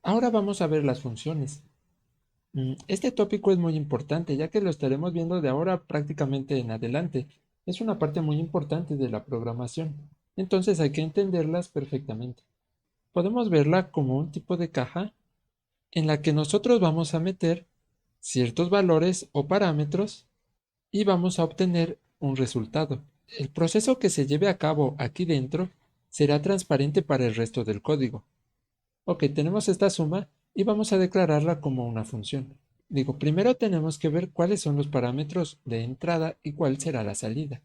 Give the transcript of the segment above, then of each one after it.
Ahora vamos a ver las funciones. Este tópico es muy importante, ya que lo estaremos viendo de ahora prácticamente en adelante. Es una parte muy importante de la programación, entonces hay que entenderlas perfectamente. Podemos verla como un tipo de caja en la que nosotros vamos a meter ciertos valores o parámetros y vamos a obtener un resultado. El proceso que se lleve a cabo aquí dentro será transparente para el resto del código. Ok, tenemos esta suma y vamos a declararla como una función. Primero tenemos que ver cuáles son los parámetros de entrada y cuál será la salida.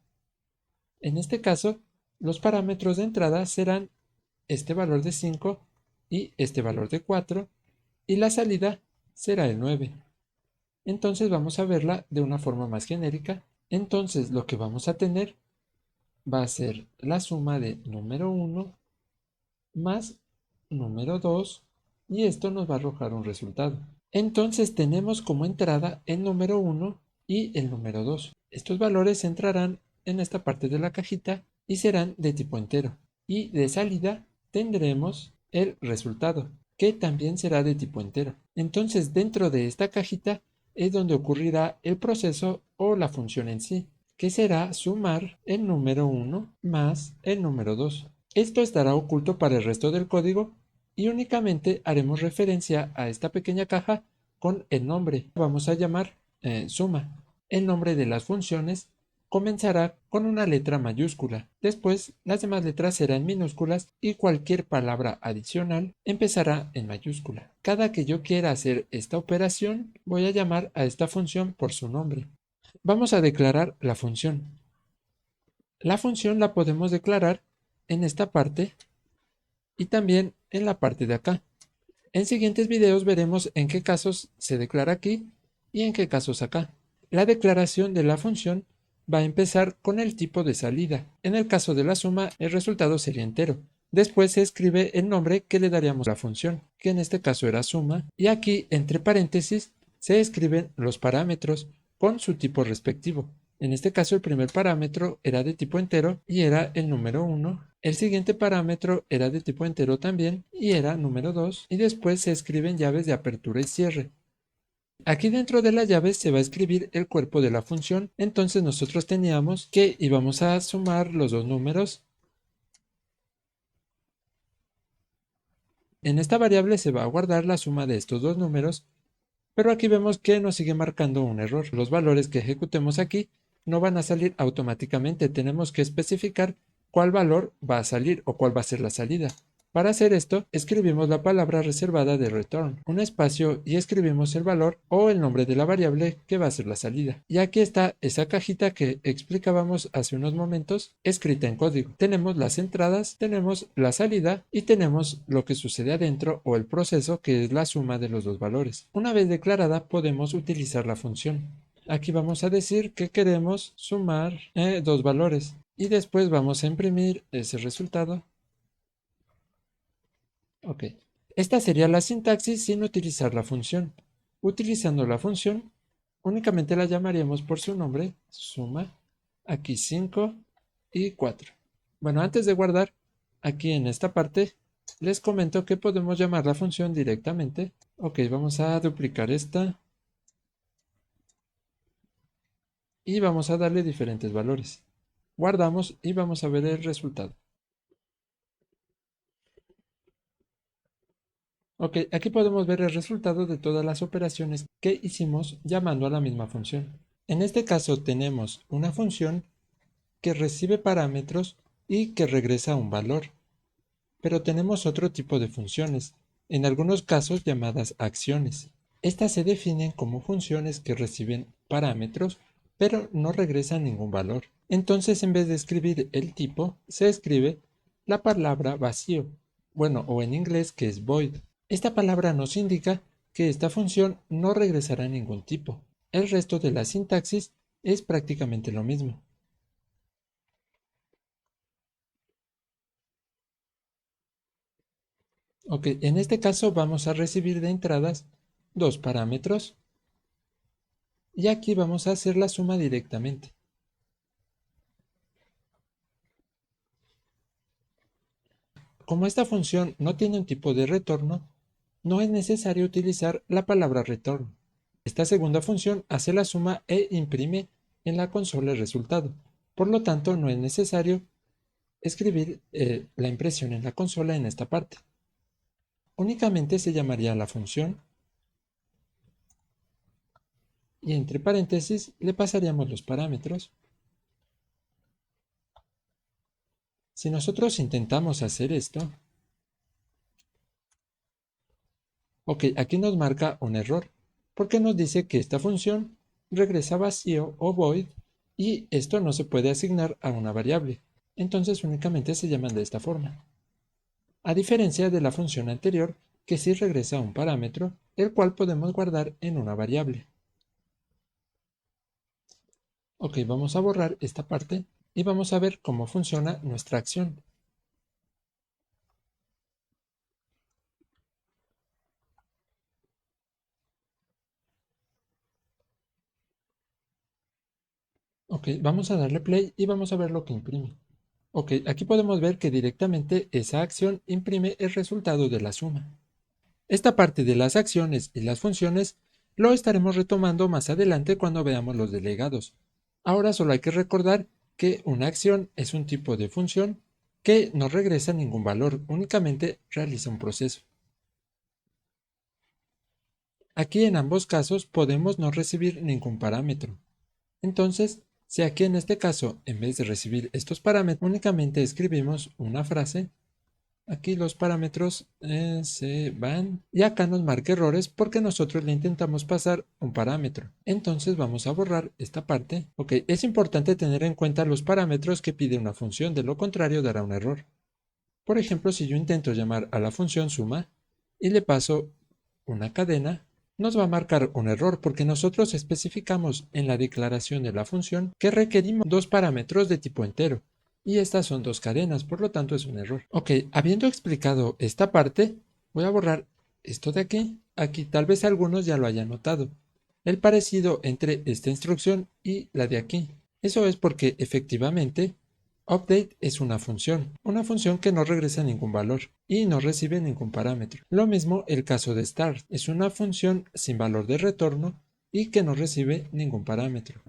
En este caso, los parámetros de entrada serán este valor de 5 y este valor de 4 y la salida será el 9. Entonces vamos a verla de una forma más genérica. Entonces lo que vamos a tener va a ser la suma de número 1 más número 2 y esto nos va a arrojar un resultado. Entonces tenemos como entrada el número 1 y el número 2. Estos valores entrarán en esta parte de la cajita y serán de tipo entero. Y de salida tendremos el resultado, que también será de tipo entero. Entonces dentro de esta cajita es donde ocurrirá el proceso o la función en sí, que será sumar el número 1 más el número 2. Esto estará oculto para el resto del código y únicamente haremos referencia a esta pequeña caja con el nombre. Vamos a llamar suma. El nombre de las funciones comenzará con una letra mayúscula. Después las demás letras serán minúsculas y cualquier palabra adicional empezará en mayúscula. Cada que yo quiera hacer esta operación, voy a llamar a esta función por su nombre. Vamos a declarar la función. La función la podemos declarar en esta parte y también en la parte de acá. En siguientes videos veremos en qué casos se declara aquí y en qué casos acá. La declaración de la función va a empezar con el tipo de salida. En el caso de la suma, el resultado sería entero. Después se escribe el nombre que le daríamos a la función, que en este caso era suma, y aquí entre paréntesis se escriben los parámetros con su tipo respectivo. En este caso el primer parámetro era de tipo entero y era el número 1. El siguiente parámetro era de tipo entero también y era número 2. Y después se escriben llaves de apertura y cierre. Aquí dentro de la llave se va a escribir el cuerpo de la función. Entonces nosotros teníamos que íbamos a sumar los dos números. En esta variable se va a guardar la suma de estos dos números, pero aquí vemos que nos sigue marcando un error. Los valores que ejecutemos aquí no van a salir automáticamente. Tenemos que especificar cuál valor va a salir o cuál va a ser la salida. Para hacer esto, escribimos la palabra reservada de return, un espacio y escribimos el valor o el nombre de la variable que va a ser la salida. Y aquí está esa cajita que explicábamos hace unos momentos, escrita en código. Tenemos las entradas, tenemos la salida y tenemos lo que sucede adentro o el proceso, que es la suma de los dos valores. Una vez declarada, podemos utilizar la función. Aquí vamos a decir que queremos sumar dos valores y después vamos a imprimir ese resultado. Ok. Esta sería la sintaxis sin utilizar la función. Utilizando la función, únicamente la llamaríamos por su nombre, suma, aquí 5 y 4. Bueno, antes de guardar, aquí en esta parte, les comento que podemos llamar la función directamente. Ok, vamos a duplicar esta y vamos a darle diferentes valores. Guardamos y vamos a ver el resultado. Ok, aquí podemos ver el resultado de todas las operaciones que hicimos llamando a la misma función. En este caso tenemos una función que recibe parámetros y que regresa un valor. Pero tenemos otro tipo de funciones, en algunos casos llamadas acciones. Estas se definen como funciones que reciben parámetros, pero no regresan ningún valor. Entonces, en vez de escribir el tipo, se escribe la palabra vacío, bueno, o en inglés que es void. Esta palabra nos indica que esta función no regresará ningún tipo. El resto de la sintaxis es prácticamente lo mismo. Ok, en este caso vamos a recibir de entradas dos parámetros y aquí vamos a hacer la suma directamente. Como esta función no tiene un tipo de retorno, no es necesario utilizar la palabra return. Esta segunda función hace la suma e imprime en la consola el resultado. Por lo tanto, no es necesario escribir la impresión en la consola en esta parte. Únicamente se llamaría la función y entre paréntesis le pasaríamos los parámetros. Si nosotros intentamos hacer esto, ok, aquí nos marca un error, porque nos dice que esta función regresa vacío o void y esto no se puede asignar a una variable. Entonces únicamente se llaman de esta forma. A diferencia de la función anterior, que sí regresa un parámetro, el cual podemos guardar en una variable. Ok, vamos a borrar esta parte y vamos a ver cómo funciona nuestra acción. Ok, vamos a darle play y vamos a ver lo que imprime. Ok, aquí podemos ver que directamente esa acción imprime el resultado de la suma. Esta parte de las acciones y las funciones lo estaremos retomando más adelante cuando veamos los delegados. Ahora solo hay que recordar que una acción es un tipo de función que no regresa ningún valor, únicamente realiza un proceso. Aquí en ambos casos podemos no recibir ningún parámetro. Entonces, si aquí en este caso, en vez de recibir estos parámetros, únicamente escribimos una frase, aquí los parámetros se van y acá nos marca errores porque nosotros le intentamos pasar un parámetro. Entonces vamos a borrar esta parte. Ok, es importante tener en cuenta los parámetros que pide una función, de lo contrario dará un error. Por ejemplo, si yo intento llamar a la función suma y le paso una cadena, nos va a marcar un error porque nosotros especificamos en la declaración de la función que requerimos dos parámetros de tipo entero y estas son dos cadenas, por lo tanto es un error. Ok, habiendo explicado esta parte, voy a borrar esto de aquí. Aquí tal vez algunos ya lo hayan notado. El parecido entre esta instrucción y la de aquí. Eso es porque efectivamente update es una función que no regresa ningún valor y no recibe ningún parámetro. Lo mismo el caso de start, es una función sin valor de retorno y que no recibe ningún parámetro.